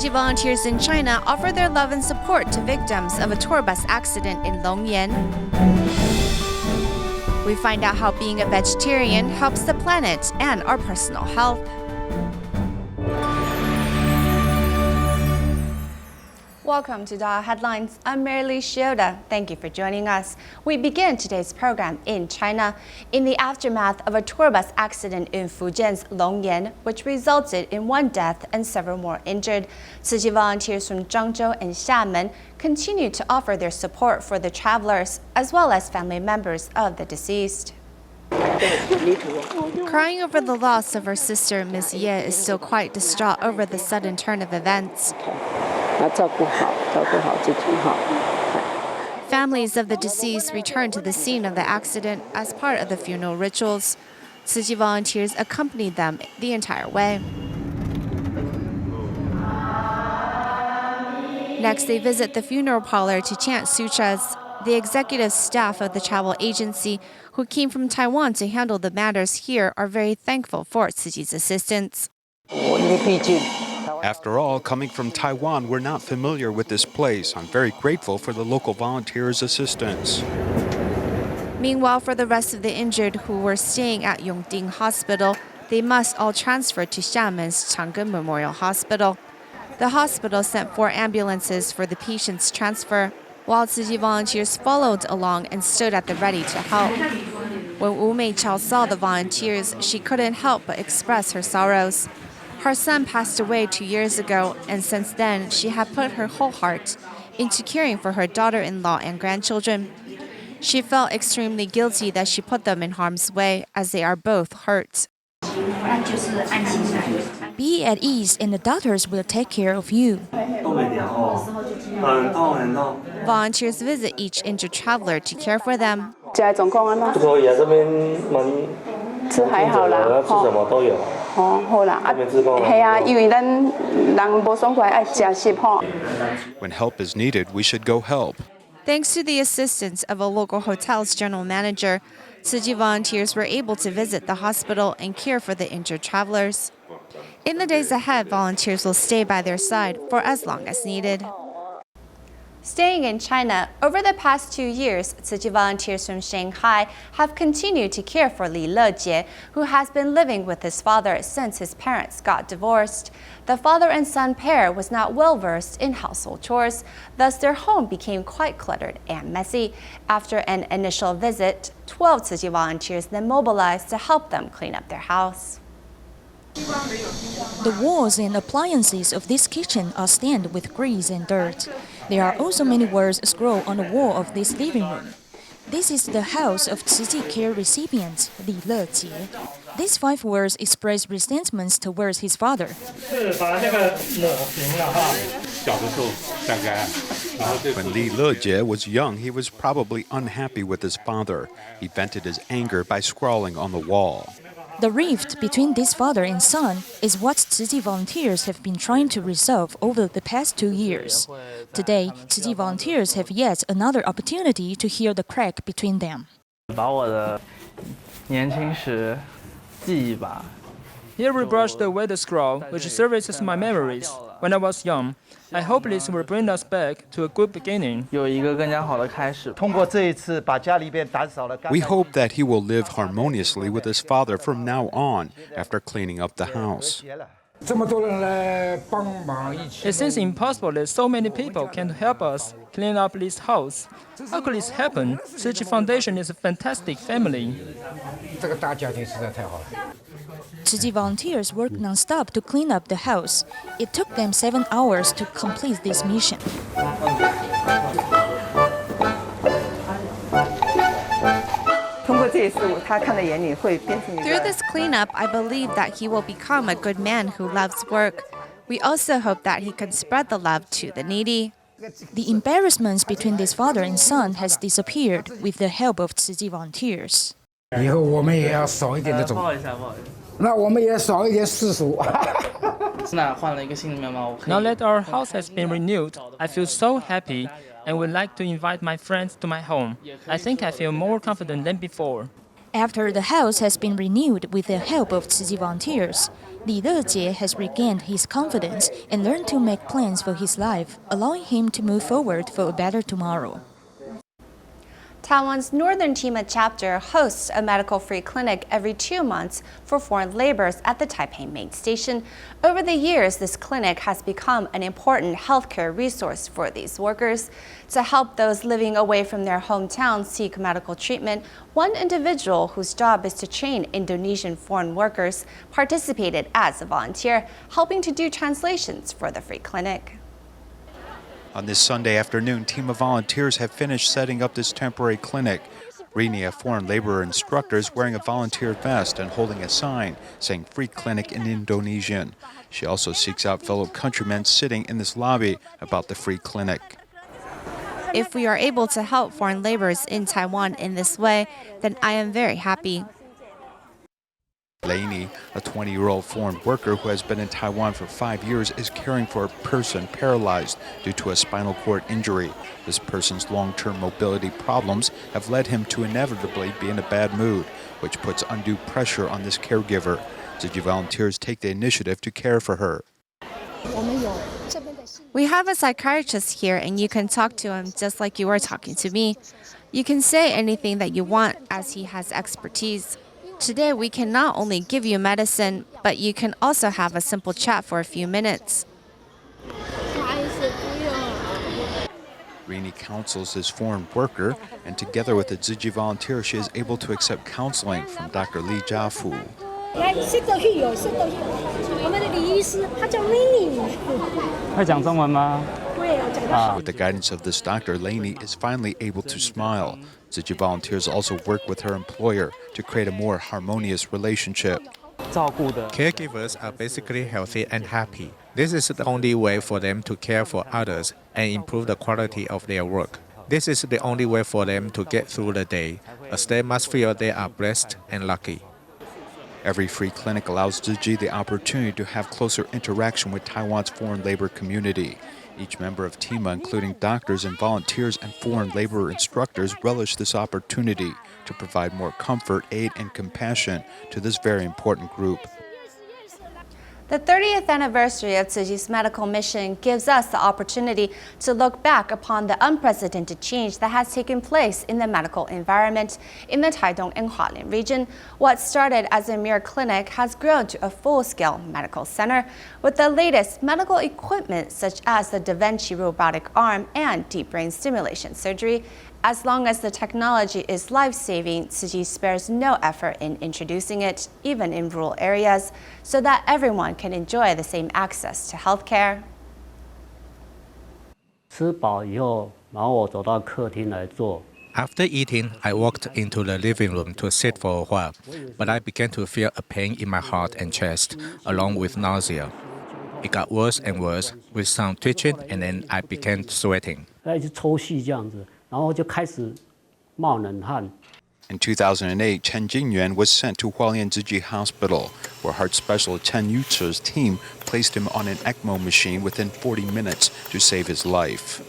Tzu Chi volunteers in China offer their love and support to victims of a tour bus accident in Longyan. We find out how being a vegetarian helps the planet and our personal health. Welcome to DaAi Headlines. I'm Mary Lee-Shioda. Thank you for joining us. We begin today's program in China, in the aftermath of a tour bus accident in Fujian's Longyan, which resulted in one death and several more injured. Tzu Chi volunteers from Zhengzhou and Xiamen continue to offer their support for the travelers, as well as family members of the deceased. Crying over the loss of her sister, Ms. Ye is still quite distraught over the sudden turn of events. Families of the deceased returned to the scene of the accident as part of the funeral rituals. Tzu Chi volunteers accompanied them the entire way. Next, they visit the funeral parlor to chant sutras. The executive staff of the travel agency, who came from Taiwan to handle the matters here, are very thankful for Tzu Chi's assistance. After all, coming from Taiwan, we're not familiar with this place. I'm very grateful for the local volunteers' assistance. Meanwhile, for the rest of the injured who were staying at Yongting Hospital, they must all transfer to Xiamen's Chang'an Memorial Hospital. The hospital sent 4 ambulances for the patient's transfer, while Tzu Chi volunteers followed along and stood at the ready to help. When Wu Meichao saw the volunteers, she couldn't help but express her sorrows. Her son passed away 2 years ago, and since then, she had put her whole heart into caring for her daughter-in-law and grandchildren. She felt extremely guilty that she put them in harm's way, as they are both hurt. Be at ease, and the doctors will take care of you. Volunteers visit each injured traveler to care for them. 吃还好啦，吃什么都有。哦，好啦，系啊，因为咱人无爽快爱食食吼。 When help is needed, we should go help. Thanks to the assistance of a local hotel's general manager, Tzu Chi volunteers were able to visit the hospital and care for the injured travelers. In the days ahead, volunteers will stay by their side for as long as needed. Staying in China, over the past 2 years, Tzu Chi volunteers from Shanghai have continued to care for Ligia, who has been living with his father since his parents got divorced. The father and son pair was not well versed in household chores, thus their home became quite cluttered and messy. After an initial visit, 12 Tzu Chi volunteers then mobilized to help them clean up their house. The walls and appliances of this kitchen are stained with grease and dirt. There are also many words scrawled on the wall of this living room. This is the house of Tzu Chi care recipient Ligia. These 5 words express resentments towards his father. When Ligia was young, he was probably unhappy with his father. He vented his anger by scrawling on the wall. The rift between this father and son is what Tzu Chi volunteers have been trying to resolve over the past 2 years. Today, Tzu Chi volunteers have yet another opportunity to heal the crack between them. Here we brushed away the scroll, which serves as my memories. When I was young, I hope this will bring us back to a good beginning. We hope that he will live harmoniously with his father from now on, after cleaning up the house. It seems impossible that so many people can help us clean up this house. How could this happen? Tzu Chi Foundation is a fantastic family. Tzu Chi volunteers work non-stop to clean up the house. It took them 7 hours to complete this mission. Through this cleanup, I believe that he will become a good man who loves work. We also hope that he can spread the love to the needy. The embarrassments between this father and son has disappeared with the help of Tzu Chi volunteers. 以后我们也要少一点这种，那我们也少一点世俗。Now that our house has been renewed, I feel so happy and would like to invite my friends to my home. I think I feel more confident than before. After the house has been renewed with the help of Tzu Chi volunteers, Ligia has regained his confidence and learned to make plans for his life, allowing him to move forward for a better tomorrow. Taiwan's Northern Tima chapter hosts a medical-free clinic every 2 months for foreign laborers at the Taipei main station. Over the years, this clinic has become an important healthcare resource for these workers. To help those living away from their hometowns seek medical treatment, one individual whose job is to train Indonesian foreign workers participated as a volunteer, helping to do translations for the free clinic. On this Sunday afternoon, team of volunteers have finished setting up this temporary clinic. Rini, a foreign laborer instructor, is wearing a volunteer vest and holding a sign saying free clinic in Indonesian. She also seeks out fellow countrymen sitting in this lobby about the free clinic. If we are able to help foreign laborers in Taiwan in this way, then I am very happy. Lainey, a 20-year-old foreign worker who has been in Taiwan for 5 years, is caring for a person paralyzed due to a spinal cord injury. This person's long-term mobility problems have led him to inevitably be in a bad mood, which puts undue pressure on this caregiver. Tzu Chi volunteers take the initiative to care for her. We have a psychiatrist here, and you can talk to him just like you are talking to me. You can say anything that you want, as he has expertise. Today, we can not only give you medicine, but you can also have a simple chat for a few minutes. Rini counsels this foreign worker, and together with the Tzu Chi volunteer, she is able to accept counseling from Dr. Ligia. With the guidance of this doctor, Lainey is finally able to smile. Tzu Chi volunteers also work with her employer to create a more harmonious relationship. Caregivers are basically healthy and happy. This is the only way for them to care for others and improve the quality of their work. This is the only way for them to get through the day, as they must feel they are blessed and lucky. Every free clinic allows Tzu Chi the opportunity to have closer interaction with Taiwan's foreign labor community. Each member of TIMA, including doctors and volunteers and foreign labor instructors, relish this opportunity to provide more comfort, aid, and compassion to this very important group. The 30th anniversary of Tzu Chi's medical mission gives us the opportunity to look back upon the unprecedented change that has taken place in the medical environment in the Taidong and Hualien region. What started as a mere clinic has grown to a full-scale medical center with the latest medical equipment such as the Da Vinci robotic arm and deep brain stimulation surgery. As long as the technology is life-saving, Tzu Chi spares no effort in introducing it, even in rural areas, so that everyone can enjoy the same access to healthcare. 吃饱以后，然后我走到客厅来坐。 After eating, I walked into the living room to sit for a while, but I began to feel a pain in my heart and chest, along with nausea. It got worse and worse, with some twitching, and then I began sweating. 一直抽搐这样子，然后就开始冒冷汗。 In 2008, Chen Jingyuan was sent to Hualien Tzu Chi Hospital, where heart specialist Chen Yuche's team placed him on an ECMO machine within 40 minutes to save his life.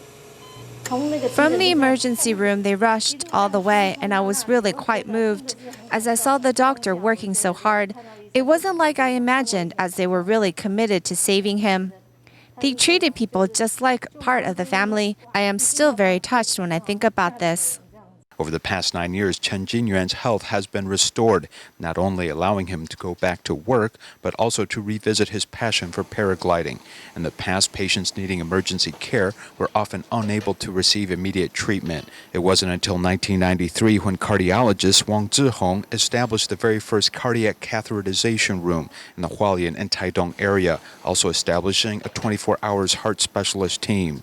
From the emergency room, they rushed all the way, and I was really quite moved. As I saw the doctor working so hard, it wasn't like I imagined, as they were really committed to saving him. They treated people just like part of the family. I am still very touched when I think about this. Over the past 9 years, Chen Jinyuan's health has been restored, not only allowing him to go back to work, but also to revisit his passion for paragliding. In the past, patients needing emergency care were often unable to receive immediate treatment. It wasn't until 1993 when cardiologist Wang Zihong established the very first cardiac catheterization room in the Hualien and Taidong area, also establishing a 24-hour heart specialist team.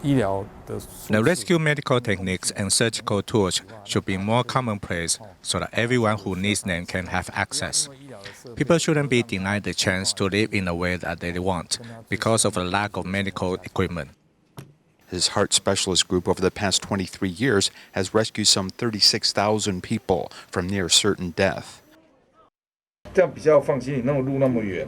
The rescue medical techniques and surgical tools should be more commonplace so that everyone who needs them can have access. People shouldn't be denied the chance to live in a way that they want because of the lack of medical equipment. His heart specialist group over the past 23 years has rescued some 36,000 people from near certain death. 这样比较放心，你那么路那么远。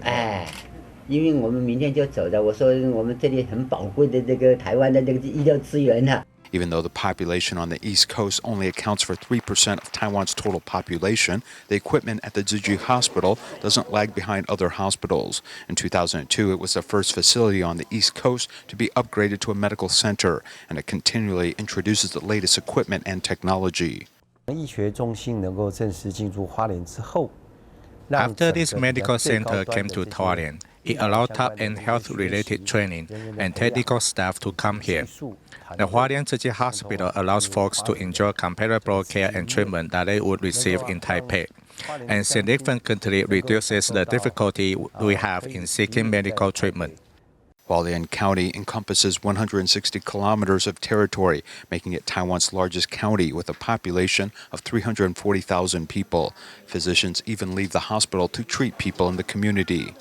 因为我们明天就走的，我说我们这里很宝贵的这个台湾的这个医疗资源啊。Even though the population on the East Coast only accounts for 3% of Taiwan's total population, the equipment at the Tzu Chi hospital doesn't lag behind other hospitals. In 2002, it was the first facility on the East Coast to be upgraded to a medical center, and it continually introduces the latest equipment and technology. After this medical center came to Taoyuan, it allowed top-end health-related training and technical staff to come here. The Hualien Tzu Chi Hospital allows folks to enjoy comparable care and treatment that they would receive in Taipei, and significantly reduces the difficulty we have in seeking medical treatment. Hualien County encompasses 160 kilometers of territory, making it Taiwan's largest county with a population of 340,000 people. Physicians even leave the hospital to treat people in the community.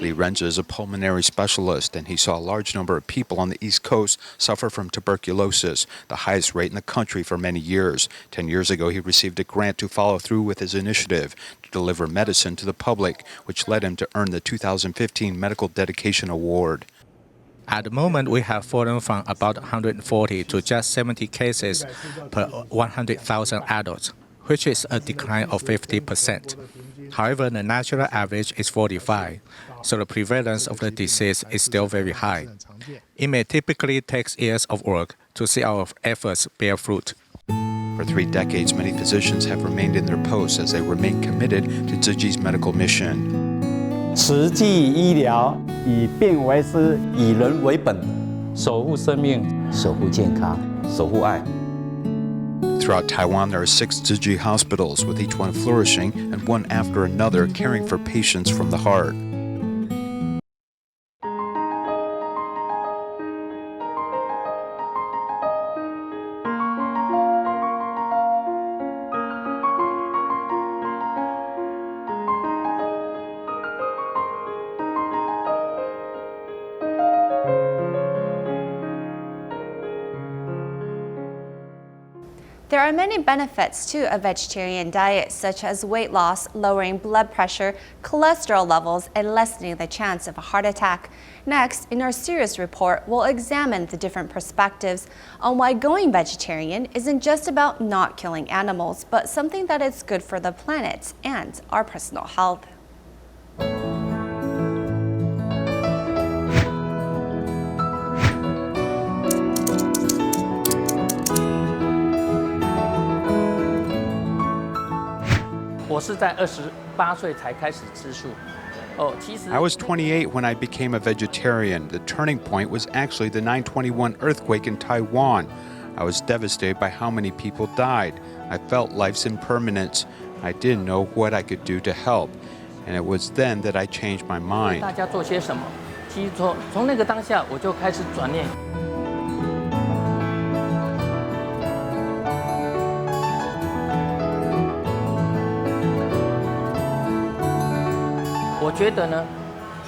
Li Renzi is a pulmonary specialist, and he saw a large number of people on the East Coast suffer from tuberculosis, the highest rate in the country for many years. 10 years ago, he received a grant to follow through with his initiative to deliver medicine to the public, which led him to earn the 2015 Medical Dedication Award. At the moment, we have fallen from about 140 to just 70 cases per 100,000 adults, which is a decline of 50%. However, the national average is 45, so the prevalence of the disease is still very high. It may typically take years of work to see our efforts bear fruit. For 3 decades, many physicians have remained in their posts as they remain committed to Tzu Chi's medical mission. 慈济医疗以病为师，以人为本，守护生命，守护健康，守护爱。 Throughout Taiwan, there are 6 Tzu Chi hospitals, with each one flourishing and one after another caring for patients from the heart. There are many benefits to a vegetarian diet, such as weight loss, lowering blood pressure, cholesterol levels, and lessening the chance of a heart attack. Next, in our series report, we'll examine the different perspectives on why going vegetarian isn't just about not killing animals, but something that is good for the planet and our personal health. I was 28 when I became a vegetarian. The turning point was actually the 9/21 earthquake in Taiwan. I was devastated by how many people died. I felt life's impermanence. I didn't know what I could do to help. And it was then that I changed my mind. 大家做些什么？其实从那个当下我就开始转念。我觉得呢，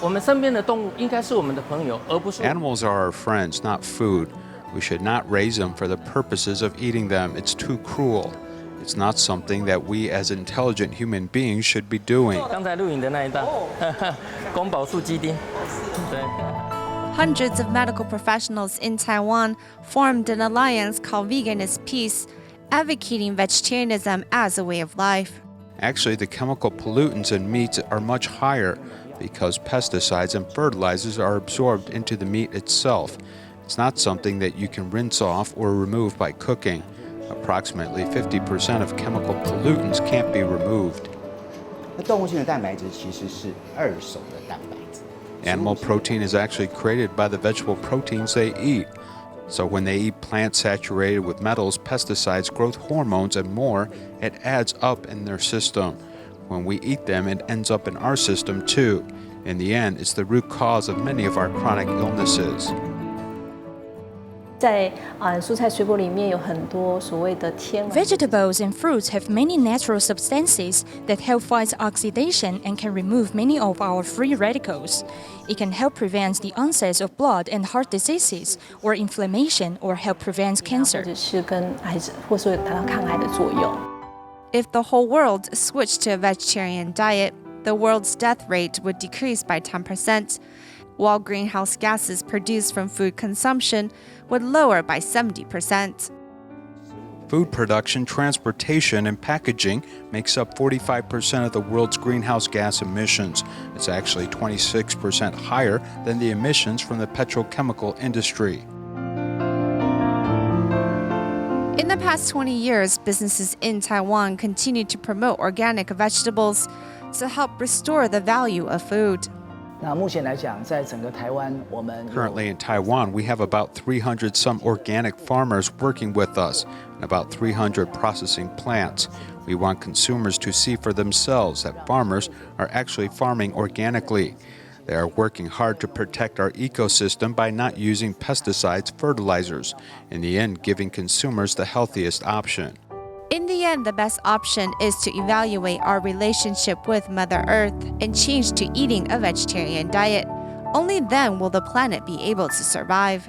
我们身边的动物应该是我们的朋友，而不是。Animals are our friends, not food. We should not raise them for the purposes of eating them. It's too cruel. It's not something that we as intelligent human beings should be doing. 刚才录影的那一段，宫保素鸡丁，对。 Hundreds of medical professionals in Taiwan formed an alliance called Vegan is Peace, advocating vegetarianism as a way of life. Actually, the chemical pollutants in meats are much higher because pesticides and fertilizers are absorbed into the meat itself. It's not something that you can rinse off or remove by cooking. Approximately 50% of chemical pollutants can't be removed. 那动物性的蛋白质其实是二手的蛋白质。 Animal protein is actually created by the vegetable proteins they eat. So when they eat plants saturated with metals, pesticides, growth hormones, and more, it adds up in their system. When we eat them, it ends up in our system too. In the end, it's the root cause of many of our chronic illnesses. 在蔬菜水果里面有很多所谓的天然。 Vegetables and fruits have many natural substances that help fight oxidation and can remove many of our free radicals. It can help prevent the onset of blood and heart diseases or inflammation or help prevent cancer. 或者是跟癌症，或是达到抗癌的作用。 If the whole world switched to a vegetarian diet, the world's death rate would decrease by 10%. while greenhouse gases produced from food consumption would lower by 70%. Food production, transportation, and packaging makes up 45% of the world's greenhouse gas emissions. It's actually 26% higher than the emissions from the petrochemical industry. In the past 20 years, businesses in Taiwan continue to promote organic vegetables to help restore the value of food. Currently in Taiwan, we have about 300 some organic farmers working with us and about 300 processing plants. We want consumers to see for themselves that farmers are actually farming organically. They are working hard to protect our ecosystem by not using pesticides, fertilizers, in the end giving consumers the healthiest option. In the end, the best option is to evaluate our relationship with Mother Earth and change to eating a vegetarian diet. Only then will the planet be able to survive.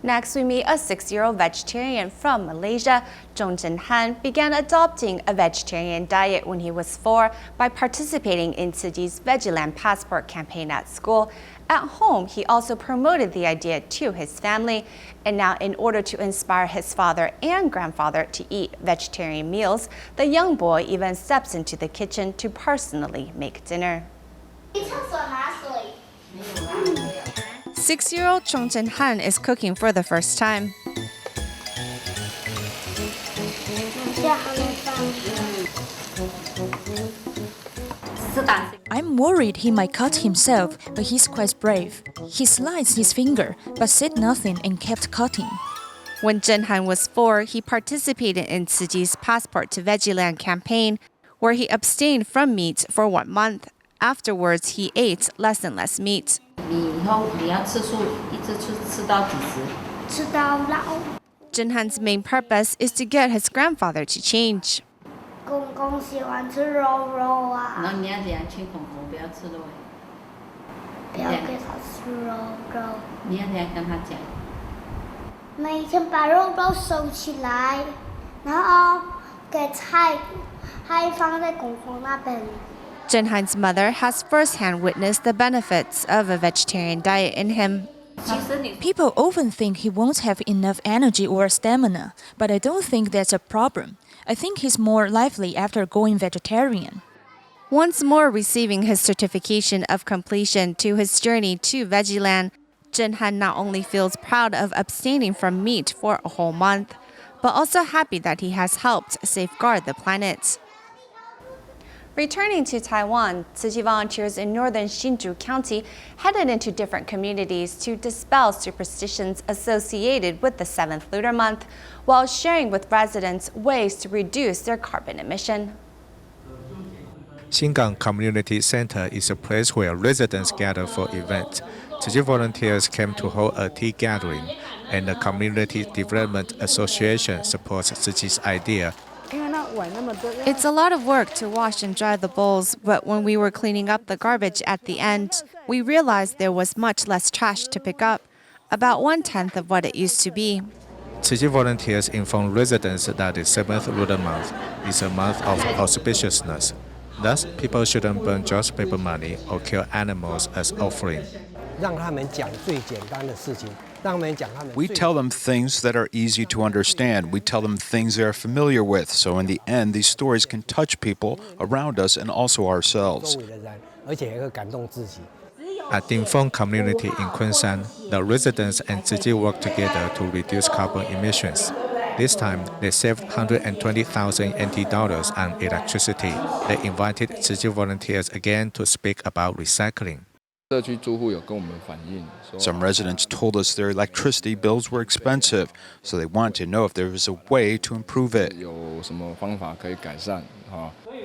Next, we meet a 6-year-old vegetarian from Malaysia. Zhong Han began adopting a vegetarian diet when he was 4 by participating in Tzu Chi's Vegiland Passport campaign at school. At home, he also promoted the idea to his family. And now, in order to inspire his father and grandfather to eat vegetarian meals, the young boy even steps into the kitchen to personally make dinner. 6-year-old Zhong Han is cooking for the first time. I'm worried he might cut himself, but he's quite brave. He sliced his finger, but said nothing and kept cutting. When Zhong Han was 4, he participated in Tzu Chi's Passport to Vegiland campaign, where he abstained from meat for 1 month. Afterwards, he ate less and less meat. Zhong Han's main purpose is to get his grandfather to change. Zhong Han's mother has firsthand witnessed the benefits of a vegetarian diet in him. People often think he won't have enough energy or stamina, but I don't think that's a problem. I think he's more lively after going vegetarian. Once more receiving his certification of completion to his journey to Vegiland, Zhong Han not only feels proud of abstaining from meat for a whole month, but also happy that he has helped safeguard the planet. Returning to Taiwan, Tzu Chi volunteers in northern Hsinchu County headed into different communities to dispel superstitions associated with the 7th lunar month, while sharing with residents ways to reduce their carbon emission. Xingang Community Center is a place where residents gather for events. Tzu Chi volunteers came to hold a tea gathering, and the Community Development Association supports Tzu Chi's idea. It's a lot of work to wash and dry the bowls, but when we were cleaning up the garbage at the end, we realized there was much less trash to pick up, about 1/10 of what it used to be. Tzu Chi volunteers inform residents that the 7th lunar month is a month of auspiciousness. Thus, people shouldn't burn just paper money or kill animals as offering. We tell them things that are easy to understand. We tell them things they are familiar with. So in the end, these stories can touch people around us and also ourselves. At Dingfeng Community in Kunshan, the residents and Tzu Chi work together to reduce carbon emissions. This time, they saved 120,000 NT dollars on electricity. They invited Tzu Chi volunteers again to speak about recycling. Some residents told us their electricity bills were expensive, so they want to know if there is a way to improve it.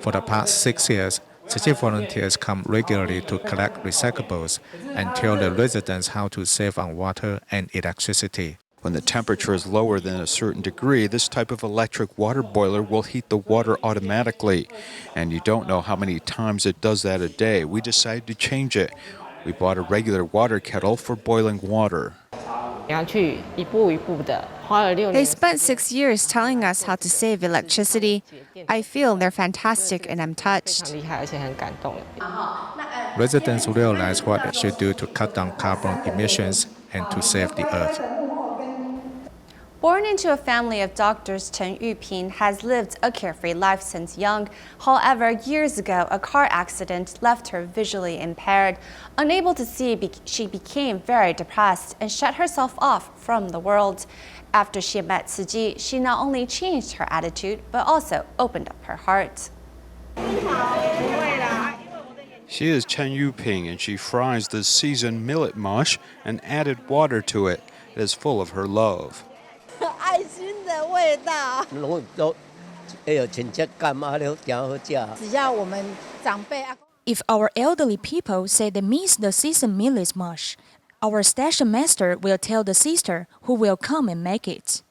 For the past 6 years, Tzu Chi volunteers come regularly to collect recyclables and tell the residents how to save on water and electricity. When the temperature is lower than a certain degree, this type of electric water boiler will heat the water automatically. And you don't know how many times it does that a day. We decided to change it. We bought a regular water kettle for boiling water. They spent 6 years telling us how to save electricity. I feel they're fantastic and I'm touched. Residents realize what they should do to cut down carbon emissions and to save the earth. Born into a family of doctors, Chen Yuping has lived a carefree life since young. However, years ago, a car accident left her visually impaired. Unable to see, she became very depressed and shut herself off from the world. After she met Tzu Chi, she not only changed her attitude, but also opened up her heart. She is Chen Yuping, and she fries the seasoned millet mush and added water to it. It is full of her love. If our elderly people say they miss the seasoned millet mush, our station master will tell the sister who will come and make it.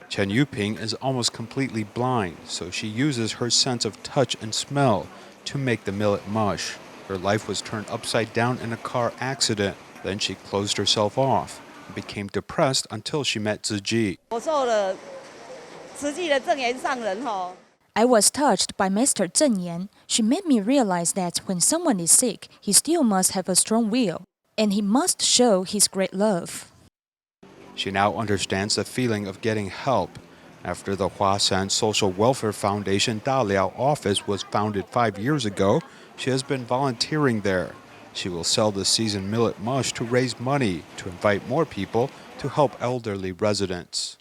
Chen Yuping is almost completely blind, so she uses her sense of touch and smell to make the millet mush. Her life was turned upside down in a car accident. Then she closed herself off and became depressed until she met Tzu Chi. I was touched by Master Zheng Yan. She made me realize that when someone is sick, he still must have a strong will, and he must show his great love. She now understands the feeling of getting help. After the Huashan Social Welfare Foundation Daliao office was founded 5 years ago, she has been volunteering there. She will sell the seasoned millet mush to raise money to invite more people to help elderly residents.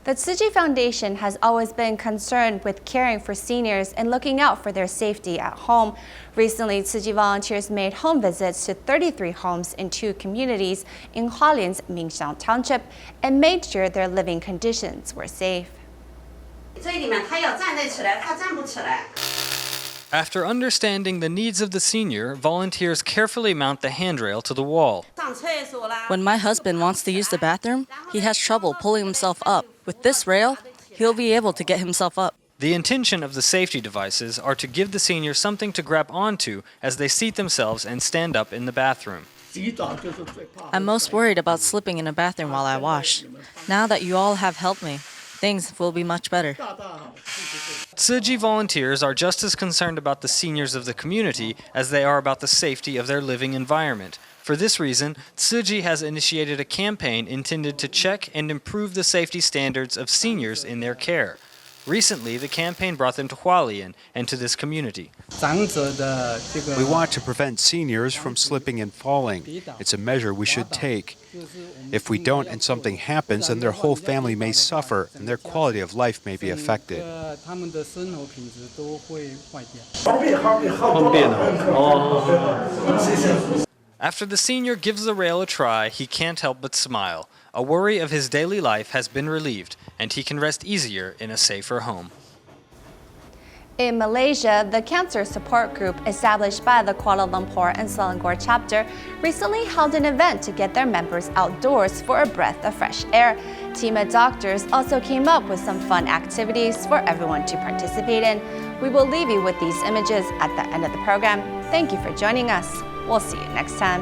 The Tzu Chi Foundation has always been concerned with caring for seniors and looking out for their safety at home. Recently, Tzu Chi volunteers made home visits to 33 homes in 2 communities in Hualien's Mingxiang Township and made sure their living conditions were safe. After understanding the needs of the senior, volunteers carefully mount the handrail to the wall. When my husband wants to use the bathroom, he has trouble pulling himself up. With this rail, he'll be able to get himself up. The intention of the safety devices are to give the senior something to grab onto as they seat themselves and stand up in the bathroom. I'm most worried about slipping in a bathroom while I wash. Now that you all have helped me, things will be much better. Tzu Chi volunteers are just as concerned about the seniors of the community as they are about the safety of their living environment. For this reason, Tzu Chi has initiated a campaign intended to check and improve the safety standards of seniors in their care. Recently, the campaign brought them to Hualien and to this community. We want to prevent seniors from slipping and falling. It's a measure we should take. If we don't and something happens, then their whole family may suffer and their quality of life may be affected. After the senior gives the rail a try, he can't help but smile. A worry of his daily life has been relieved, and he can rest easier in a safer home. In Malaysia, the cancer support group established by the Kuala Lumpur and Selangor chapter recently held an event to get their members outdoors for a breath of fresh air. Team of doctors also came up with some fun activities for everyone to participate in. We will leave you with these images at the end of the program. Thank you for joining us. We'll see you next time.